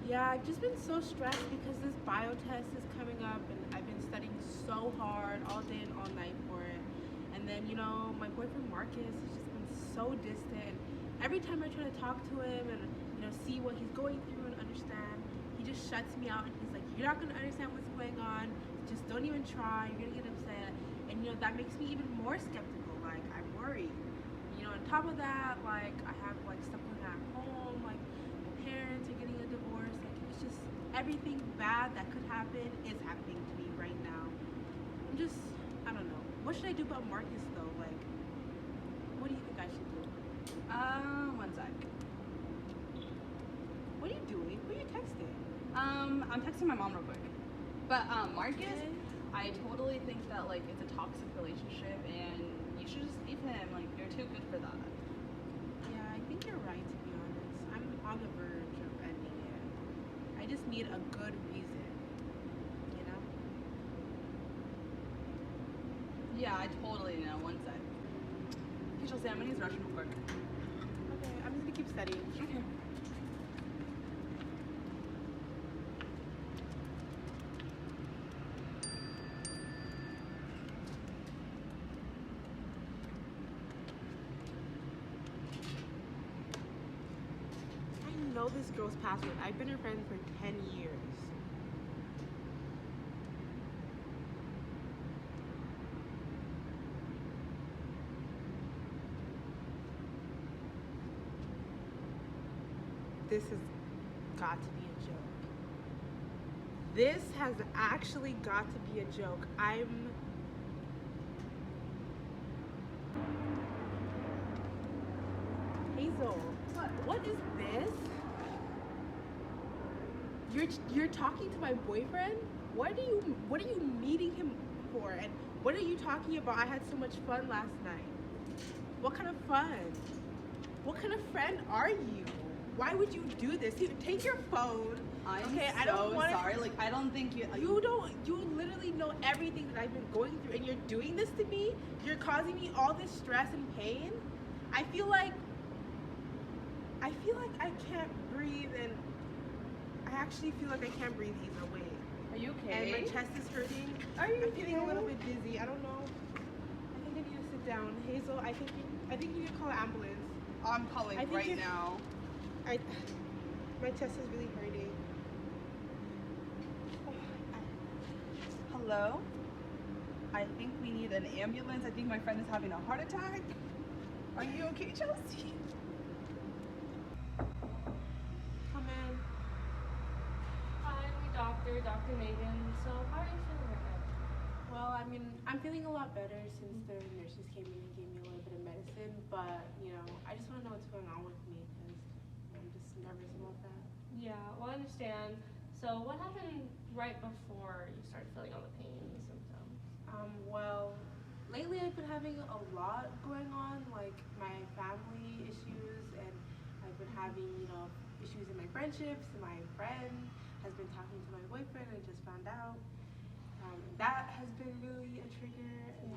Yeah, I've just been so stressed because this bio test is coming up and I've been studying so hard all day and all night for it. And then, my boyfriend Marcus has just been so distant. Every time I try to talk to him and, see what he's going through and understand, he just shuts me out and he's like, you're not going to understand what's going on. Just don't even try. You're going to get upset. And, that makes me even more skeptical. Like, I'm worried. On top of that, like, I have, like, stuff going on at home. Like, my parents are getting a divorce. Like, it's just everything bad that could happen is happening to me right now. I don't know. What should I do about Marcus, though? Like, what do you think I should do? One sec. What are you doing? Who are you texting? I'm texting my mom real quick. But, Marcus, Okay. I totally think that, like, it's a toxic relationship and you should just leave him. Like, you're too good for that. Yeah, I think you're right, to be honest. I'm on the verge of ending it. I just need a good reason, you know? Yeah, I totally know. One sec. Okay, Chelsea, I'm gonna use the restroom real quick. Okay, I'm just gonna keep studying. Okay. I know this girl's password. I've been her friend for 10 years. This has got to be a joke. This has actually got to be a joke. Hazel, what is this? You're talking to my boyfriend? What are you meeting him for? And what are you talking about? I had so much fun last night. What kind of fun? What kind of friend are you? Why would you do this? Here, take your phone. I'm I don't want sorry. Like, I don't think you... You literally know everything that I've been going through and you're doing this to me? You're causing me all this stress and pain? I feel like I can't breathe, and I actually feel like I can't breathe either way. Are you okay? And my chest is hurting. Are you I'm feeling a okay? little bit dizzy. I don't know. I think I need to sit down. Hazel, I think you need to call an ambulance. I'm calling right now. My chest is really hurting. Hello? I think we need an ambulance. I think my friend is having a heart attack. Are you okay, Chelsea? Come in. Hi, Dr. Megan. So, how are you feeling right now? Well, I'm feeling a lot better since the nurses came in and gave me a little bit of medicine, but, I just want to know what's going on with me because I'm just nervous about that. Yeah, well, I understand. So, what happened right before you started feeling all the pain and the symptoms? Well, lately I've been having a lot going on, like my family issues, and I've been having, issues in my friendships, and my friend has been talking to my boyfriend and just found out. That has been really a trigger, and,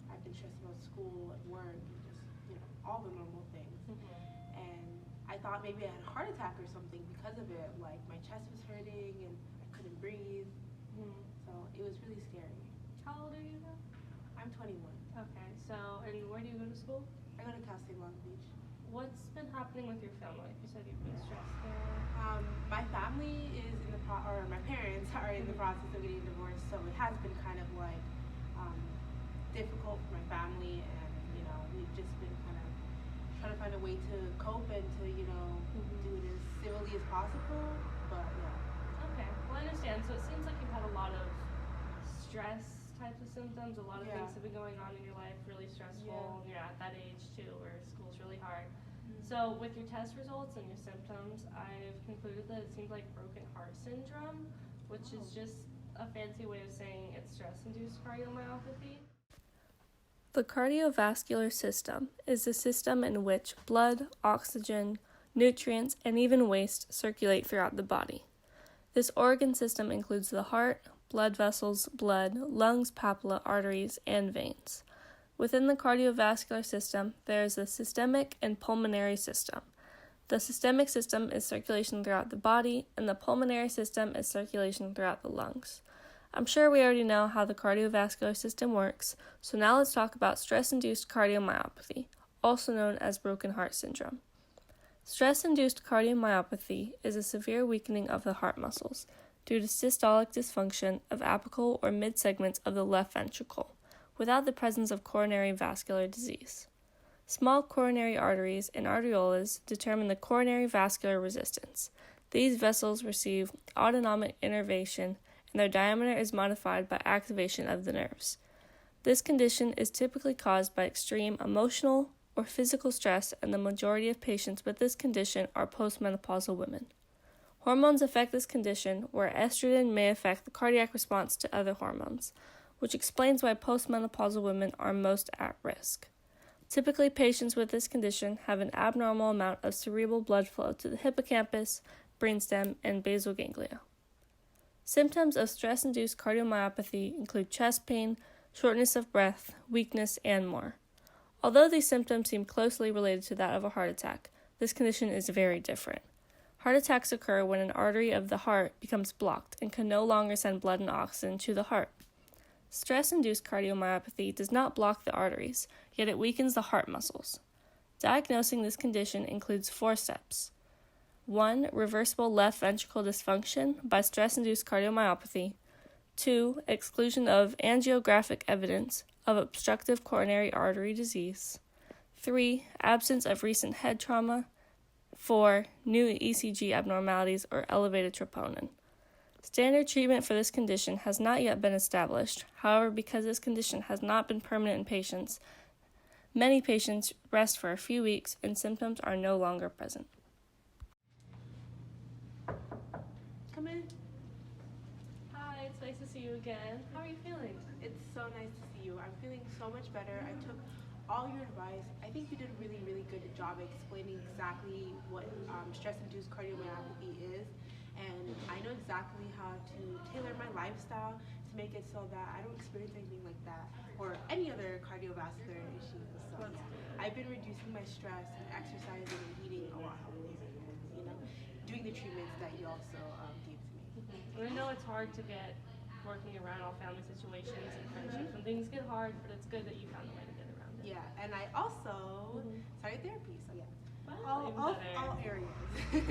I've been stressed about school and work and just, all the normal things. And I thought maybe I had a heart attack or something because of it. Like, my chest was hurting and I couldn't breathe. So it was really scary. How old are you now? I'm 21. Okay, so, and where do you go to school? I go to Cal State Long Beach. What's been happening with your family? You said you've been stressed there. My family is my parents are in the process of getting divorced, so it has been kind of like difficult for my family, and we've just been kind of trying to find a way to cope and to do it as civilly as possible. But yeah. Okay, well, I understand. So it seems like you've had a lot of stress types of symptoms, a lot of things have been going on in your life, really stressful, and you're at that age too where school's really hard. So with your test results and your symptoms, I've concluded that it seems like broken heart syndrome, which is just a fancy way of saying it's stress-induced cardiomyopathy. The cardiovascular system is a system in which blood, oxygen, nutrients, and even waste circulate throughout the body. This organ system includes the heart, blood vessels, blood, lungs, papilla, arteries, and veins. Within the cardiovascular system, there is the systemic and pulmonary system. The systemic system is circulation throughout the body, and the pulmonary system is circulation throughout the lungs. I'm sure we already know how the cardiovascular system works, so now let's talk about stress-induced cardiomyopathy, also known as broken heart syndrome. Stress-induced cardiomyopathy is a severe weakening of the heart muscles due to systolic dysfunction of apical or mid-segments of the left ventricle, without the presence of coronary vascular disease. Small coronary arteries and arterioles determine the coronary vascular resistance. These vessels receive autonomic innervation, and their diameter is modified by activation of the nerves. This condition is typically caused by extreme emotional or physical stress, and the majority of patients with this condition are postmenopausal women. Hormones affect this condition, where estrogen may affect the cardiac response to other hormones, which explains why postmenopausal women are most at risk. Typically, patients with this condition have an abnormal amount of cerebral blood flow to the hippocampus, brainstem, and basal ganglia. Symptoms of stress-induced cardiomyopathy include chest pain, shortness of breath, weakness, and more. Although these symptoms seem closely related to that of a heart attack, this condition is very different. Heart attacks occur when an artery of the heart becomes blocked and can no longer send blood and oxygen to the heart. Stress-induced cardiomyopathy does not block the arteries, yet it weakens the heart muscles. Diagnosing this condition includes 4 steps. 1. Reversible left ventricle dysfunction by stress-induced cardiomyopathy. 2. Exclusion of angiographic evidence of obstructive coronary artery disease. 3. Absence of recent head trauma. 4. New ECG abnormalities or elevated troponin. Standard treatment for this condition has not yet been established. However, because this condition has not been permanent in patients, many patients rest for a few weeks and symptoms are no longer present. Come in. Hi, it's nice to see you again. How are you feeling? It's so nice to see you. I'm feeling so much better. I took all your advice. I think you did a really, really good job explaining exactly what stress-induced cardiomyopathy is. And I know exactly how to tailor my lifestyle to make it so that I don't experience anything like that or any other cardiovascular issues. So yeah, I've been reducing my stress and exercising and eating a lot healthier, doing the treatments that you also gave to me. And I know it's hard to get working around all family situations and friendships when things get hard, but it's good that you found a way to get around it. Yeah, and I also started therapy, so yeah, Well, all areas. Good.